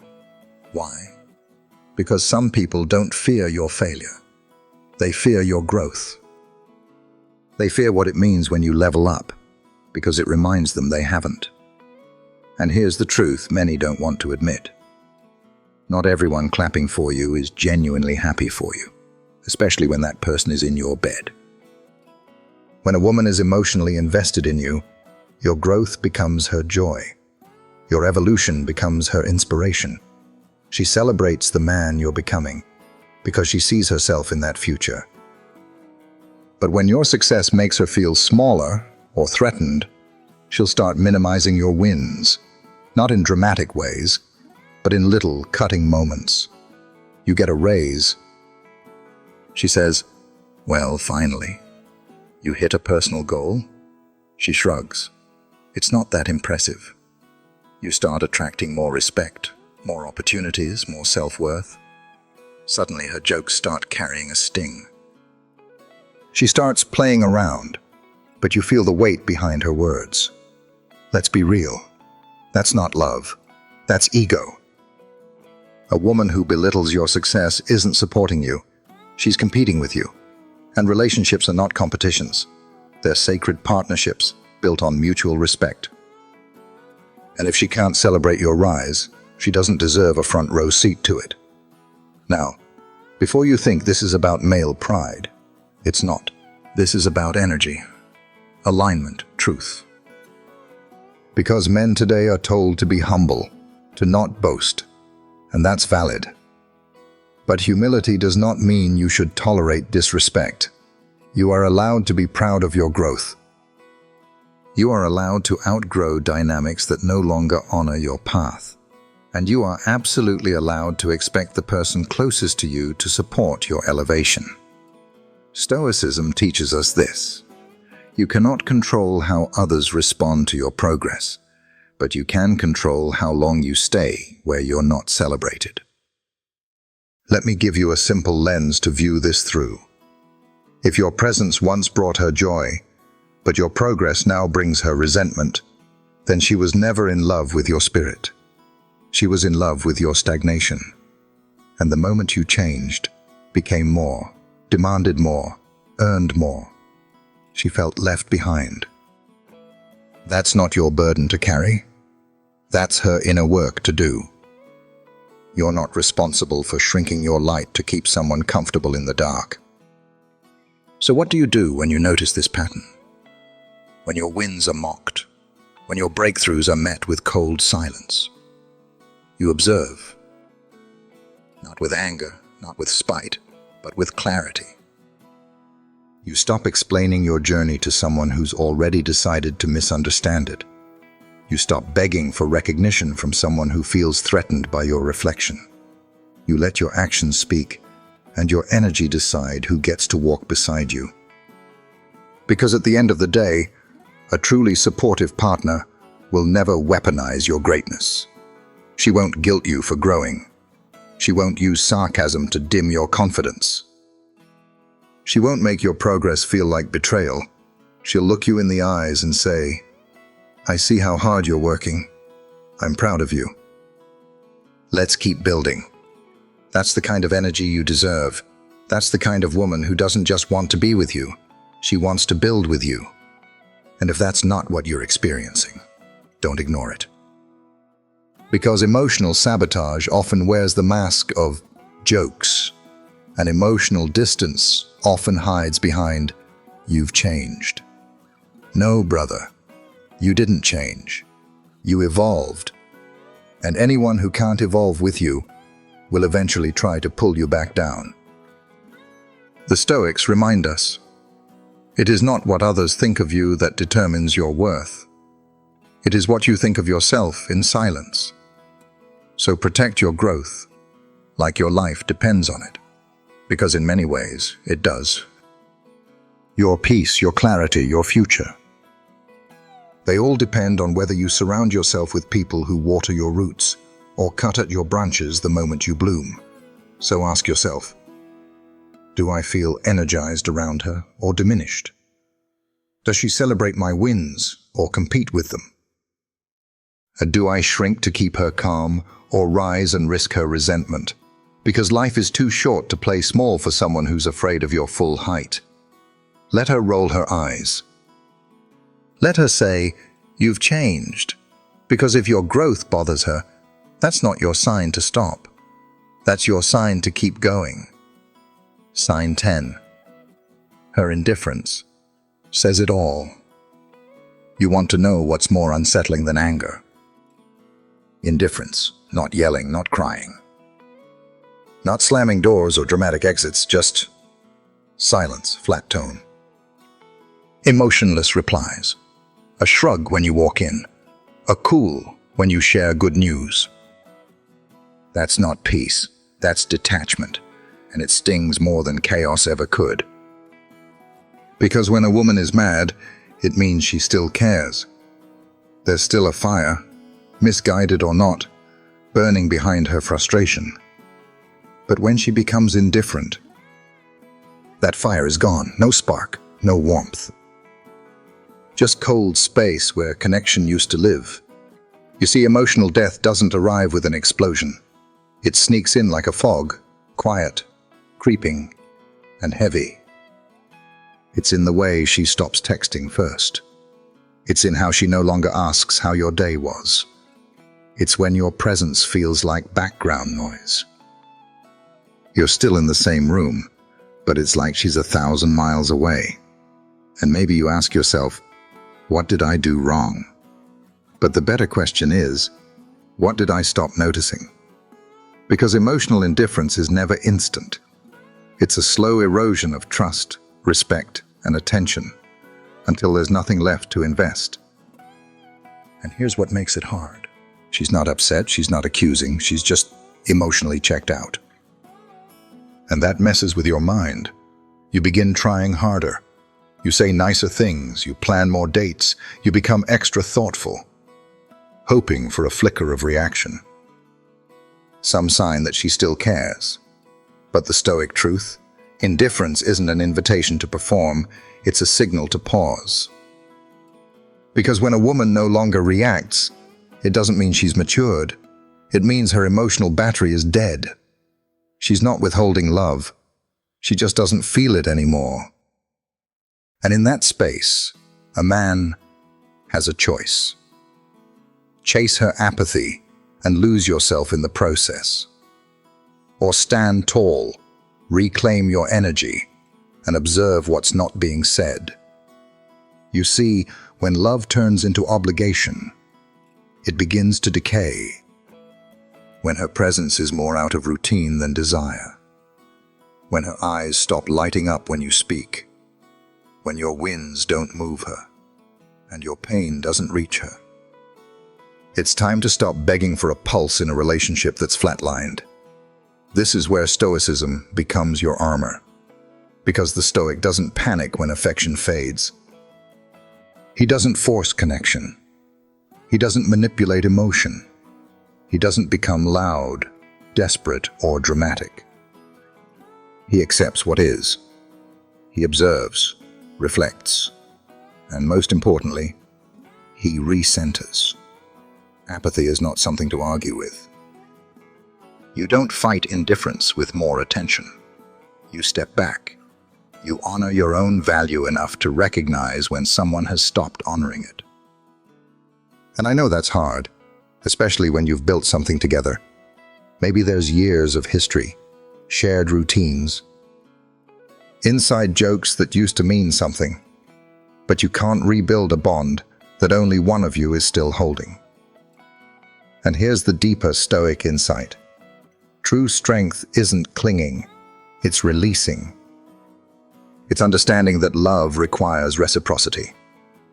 Why? Because some people don't fear your failure. They fear your growth. They fear what it means when you level up, because it reminds them they haven't. And here's the truth many don't want to admit. Not everyone clapping for you is genuinely happy for you, especially when that person is in your bed. When a woman is emotionally invested in you, your growth becomes her joy. Your evolution becomes her inspiration. She celebrates the man you're becoming because she sees herself in that future. But when your success makes her feel smaller or threatened, she'll start minimizing your wins, not in dramatic ways, but in little cutting moments. You get a raise. She says, "Well, finally. You hit a personal goal?" She shrugs. "It's not that impressive." You start attracting more respect, more opportunities, more self-worth. Suddenly her jokes start carrying a sting. She starts playing around, but you feel the weight behind her words. Let's be real. That's not love. That's ego. A woman who belittles your success isn't supporting you. She's competing with you. And relationships are not competitions. They're sacred partnerships built on mutual respect. And if she can't celebrate your rise, she doesn't deserve a front row seat to it. Now, before you think this is about male pride, it's not. This is about energy, alignment, truth. Because men today are told to be humble, to not boast, and that's valid. But humility does not mean you should tolerate disrespect. You are allowed to be proud of your growth. You are allowed to outgrow dynamics that no longer honor your path. And you are absolutely allowed to expect the person closest to you to support your elevation. Stoicism teaches us this. You cannot control how others respond to your progress, but you can control how long you stay where you're not celebrated. Let me give you a simple lens to view this through. If your presence once brought her joy, but your progress now brings her resentment, then she was never in love with your spirit. She was in love with your stagnation. And the moment you changed, became more, demanded more, earned more, she felt left behind. That's not your burden to carry. That's her inner work to do. You're not responsible for shrinking your light to keep someone comfortable in the dark. So what do you do when you notice this pattern? When your wins are mocked, when your breakthroughs are met with cold silence? You observe, not with anger, not with spite, but with clarity. You stop explaining your journey to someone who's already decided to misunderstand it. You stop begging for recognition from someone who feels threatened by your reflection. You let your actions speak, and your energy decide who gets to walk beside you. Because at the end of the day, a truly supportive partner will never weaponize your greatness. She won't guilt you for growing. She won't use sarcasm to dim your confidence. She won't make your progress feel like betrayal. She'll look you in the eyes and say, "I see how hard you're working. I'm proud of you. Let's keep building." That's the kind of energy you deserve. That's the kind of woman who doesn't just want to be with you. She wants to build with you. And if that's not what you're experiencing, don't ignore it. Because emotional sabotage often wears the mask of jokes, and emotional distance often hides behind, "You've changed." No, brother, you didn't change. You evolved. And anyone who can't evolve with you will eventually try to pull you back down. The Stoics remind us, it is not what others think of you that determines your worth. It is what you think of yourself in silence. So protect your growth, like your life depends on it, because in many ways it does. Your peace, your clarity, your future. They all depend on whether you surround yourself with people who water your roots or cut at your branches the moment you bloom. So ask yourself, do I feel energized around her or diminished? Does she celebrate my wins or compete with them? Do I shrink to keep her calm or rise and risk her resentment? Because life is too short to play small for someone who's afraid of your full height. Let her roll her eyes. Let her say, "You've changed." Because if your growth bothers her, that's not your sign to stop. That's your sign to keep going. Sign 10. Her indifference says it all. You want to know what's more unsettling than anger? Indifference, not yelling, not crying. Not slamming doors or dramatic exits, just silence, flat tone. Emotionless replies. A shrug when you walk in. A cool when you share good news. That's not peace, that's detachment, and it stings more than chaos ever could. Because when a woman is mad, it means she still cares. There's still a fire, misguided or not, burning behind her frustration. But when she becomes indifferent, that fire is gone. No spark, no warmth. Just cold space where connection used to live. You see, emotional death doesn't arrive with an explosion. It sneaks in like a fog, quiet, creeping, and heavy. It's in the way she stops texting first. It's in how she no longer asks how your day was. It's when your presence feels like background noise. You're still in the same room, but it's like she's 1,000 miles away. And maybe you ask yourself, what did I do wrong? But the better question is, what did I stop noticing? Because emotional indifference is never instant. It's a slow erosion of trust, respect, and attention until there's nothing left to invest. And here's what makes it hard. She's not upset, she's not accusing, she's just emotionally checked out. And that messes with your mind. You begin trying harder. You say nicer things, you plan more dates, you become extra thoughtful, hoping for a flicker of reaction. Some sign that she still cares. But the Stoic truth? Indifference isn't an invitation to perform, it's a signal to pause. Because when a woman no longer reacts, it doesn't mean she's matured. It means her emotional battery is dead. She's not withholding love. She just doesn't feel it anymore. And in that space, a man has a choice. Chase her apathy and lose yourself in the process. Or stand tall, reclaim your energy, and observe what's not being said. You see, when love turns into obligation, it begins to decay. When her presence is more out of routine than desire. When her eyes stop lighting up when you speak. When your wins don't move her, and your pain doesn't reach her. It's time to stop begging for a pulse in a relationship that's flatlined. This is where Stoicism becomes your armor. Because the Stoic doesn't panic when affection fades. He doesn't force connection. He doesn't manipulate emotion. He doesn't become loud, desperate, or dramatic. He accepts what is. He observes, reflects, and most importantly, he recenters. Apathy is not something to argue with. You don't fight indifference with more attention. You step back. You honor your own value enough to recognize when someone has stopped honoring it. And I know that's hard, especially when you've built something together. Maybe there's years of history, shared routines, inside jokes that used to mean something, but you can't rebuild a bond that only one of you is still holding. And here's the deeper Stoic insight. True strength isn't clinging, it's releasing. It's understanding that love requires reciprocity,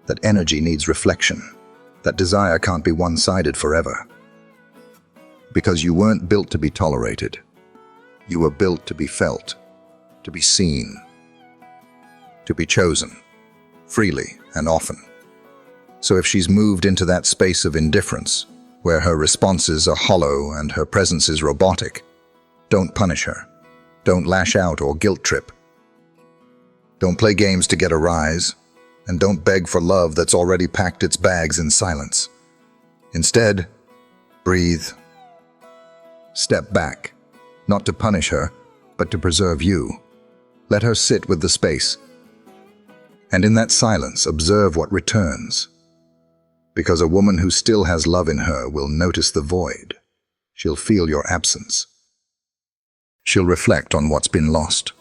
that energy needs reflection, that desire can't be one-sided forever. Because you weren't built to be tolerated. You were built to be felt, to be seen, to be chosen, freely and often. So if she's moved into that space of indifference, where her responses are hollow and her presence is robotic, don't punish her. Don't lash out or guilt trip. Don't play games to get a rise, and don't beg for love that's already packed its bags in silence. Instead, breathe. Step back, not to punish her, but to preserve you. Let her sit with the space. And in that silence, observe what returns. Because a woman who still has love in her will notice the void. She'll feel your absence. She'll reflect on what's been lost.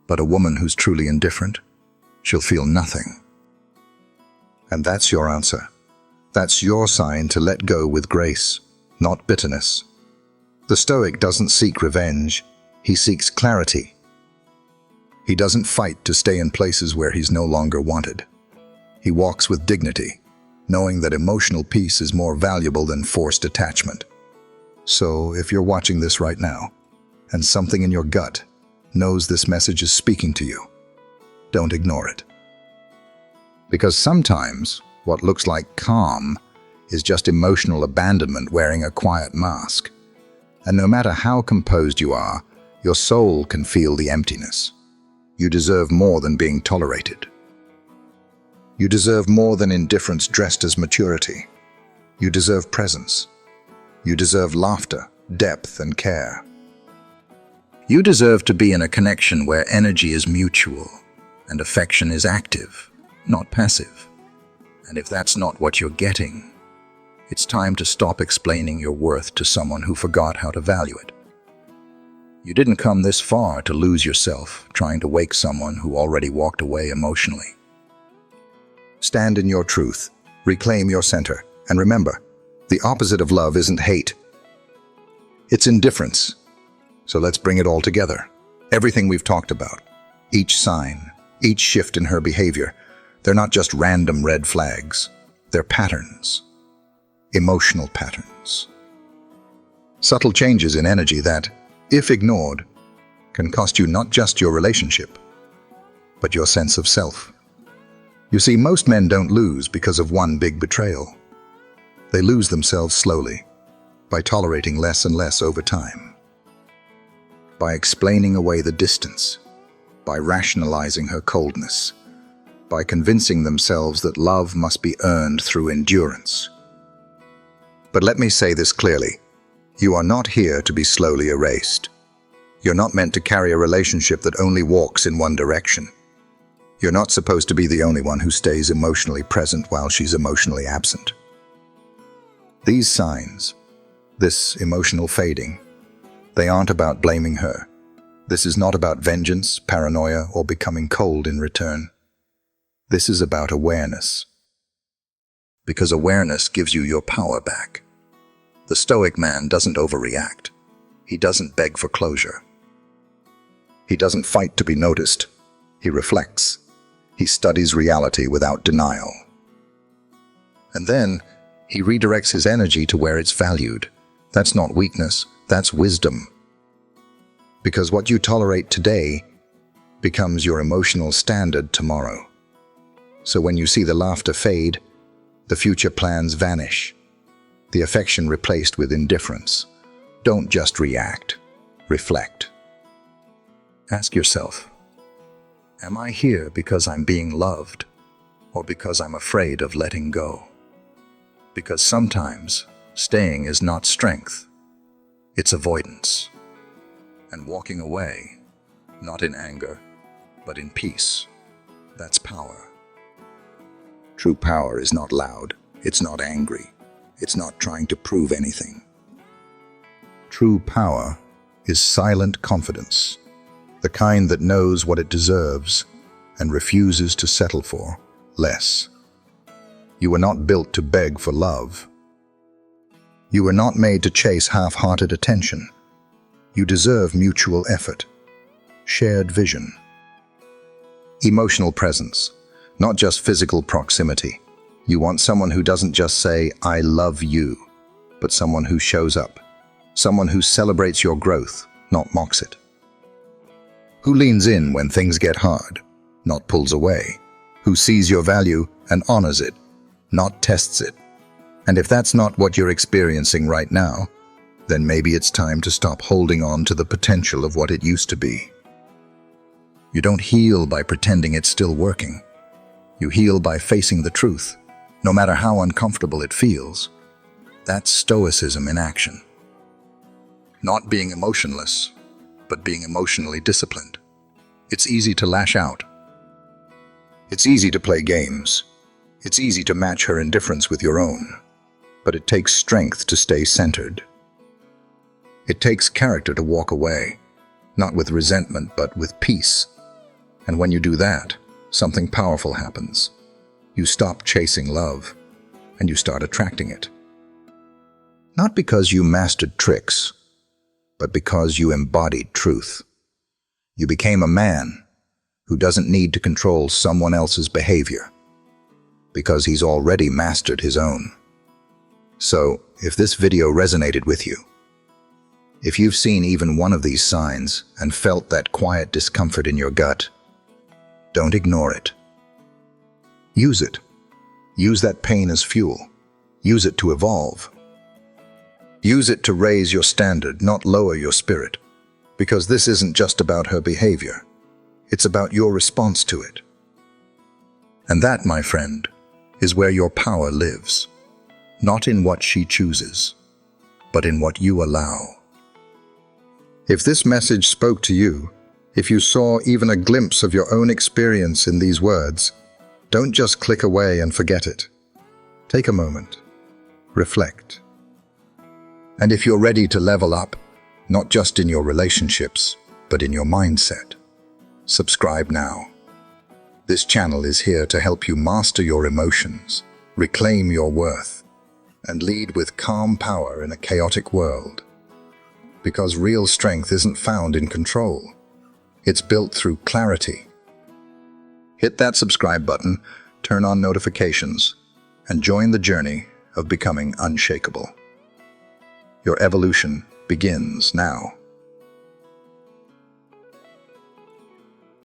But a woman who's truly indifferent, she'll feel nothing. And that's your answer. That's your sign to let go with grace, not bitterness. The Stoic doesn't seek revenge, he seeks clarity. He doesn't fight to stay in places where he's no longer wanted. He walks with dignity, knowing that emotional peace is more valuable than forced attachment. So, if you're watching this right now, and something in your gut knows this message is speaking to you, don't ignore it. Because sometimes, what looks like calm is just emotional abandonment wearing a quiet mask. And no matter how composed you are, your soul can feel the emptiness. You deserve more than being tolerated. You deserve more than indifference dressed as maturity. You deserve presence. You deserve laughter, depth, and care. You deserve to be in a connection where energy is mutual and affection is active, not passive. And if that's not what you're getting, it's time to stop explaining your worth to someone who forgot how to value it. You didn't come this far to lose yourself trying to wake someone who already walked away emotionally. Stand in your truth, reclaim your center, And remember, the opposite of love isn't hate. It's indifference. So let's bring it all together. Everything we've talked about, each sign, each shift in her behavior, they're not just random red flags. They're patterns. Emotional patterns. Subtle changes in energy that, if ignored, can cost you not just your relationship, but your sense of self. You see, most men don't lose because of one big betrayal. They lose themselves slowly, by tolerating less and less over time, by explaining away the distance, by rationalizing her coldness, by convincing themselves that love must be earned through endurance. But let me say this clearly. You are not here to be slowly erased. You're not meant to carry a relationship that only walks in one direction. You're not supposed to be the only one who stays emotionally present while she's emotionally absent. These signs, this emotional fading, they aren't about blaming her. This is not about vengeance, paranoia, or becoming cold in return. This is about awareness. Because awareness gives you your power back. The Stoic man doesn't overreact. He doesn't beg for closure. He doesn't fight to be noticed. He reflects. He studies reality without denial. And then, he redirects his energy to where it's valued. That's not weakness, that's wisdom. Because what you tolerate today becomes your emotional standard tomorrow. So when you see the laughter fade, the future plans vanish, the affection replaced with indifference. Don't just react, reflect. Ask yourself, am I here because I'm being loved, or because I'm afraid of letting go? Because sometimes staying is not strength, it's avoidance. And walking away, not in anger, but in peace, that's power. True power is not loud, it's not angry, it's not trying to prove anything. True power is silent confidence, the kind that knows what it deserves and refuses to settle for less. You were not built to beg for love. You were not made to chase half-hearted attention. You deserve mutual effort, shared vision, emotional presence, not just physical proximity. You want someone who doesn't just say, "I love you," but someone who shows up, someone who celebrates your growth, not mocks it. Who leans in when things get hard, not pulls away. Who sees your value and honors it, not tests it. And if that's not what you're experiencing right now, then maybe it's time to stop holding on to the potential of what it used to be. You don't heal by pretending it's still working. You heal by facing the truth, no matter how uncomfortable it feels. That's stoicism in action. Not being emotionless, but being emotionally disciplined. It's easy to lash out. It's easy to play games. It's easy to match her indifference with your own. But it takes strength to stay centered. It takes character to walk away, not with resentment, but with peace. And when you do that, something powerful happens. You stop chasing love, and you start attracting it. Not because you mastered tricks, but because you embodied truth. You became a man who doesn't need to control someone else's behavior, because he's already mastered his own. So, if this video resonated with you, if you've seen even one of these signs and felt that quiet discomfort in your gut, don't ignore it. Use it. Use that pain as fuel. Use it to evolve. Use it to raise your standard, not lower your spirit. Because this isn't just about her behavior. It's about your response to it. And that, my friend, is where your power lives. Not in what she chooses, but in what you allow. If this message spoke to you, if you saw even a glimpse of your own experience in these words, don't just click away and forget it. Take a moment. Reflect. And if you're ready to level up, not just in your relationships, but in your mindset, subscribe now. This channel is here to help you master your emotions, reclaim your worth, and lead with calm power in a chaotic world. Because real strength isn't found in control. It's built through clarity. Hit that subscribe button, turn on notifications, and join the journey of becoming unshakable. Your evolution begins now.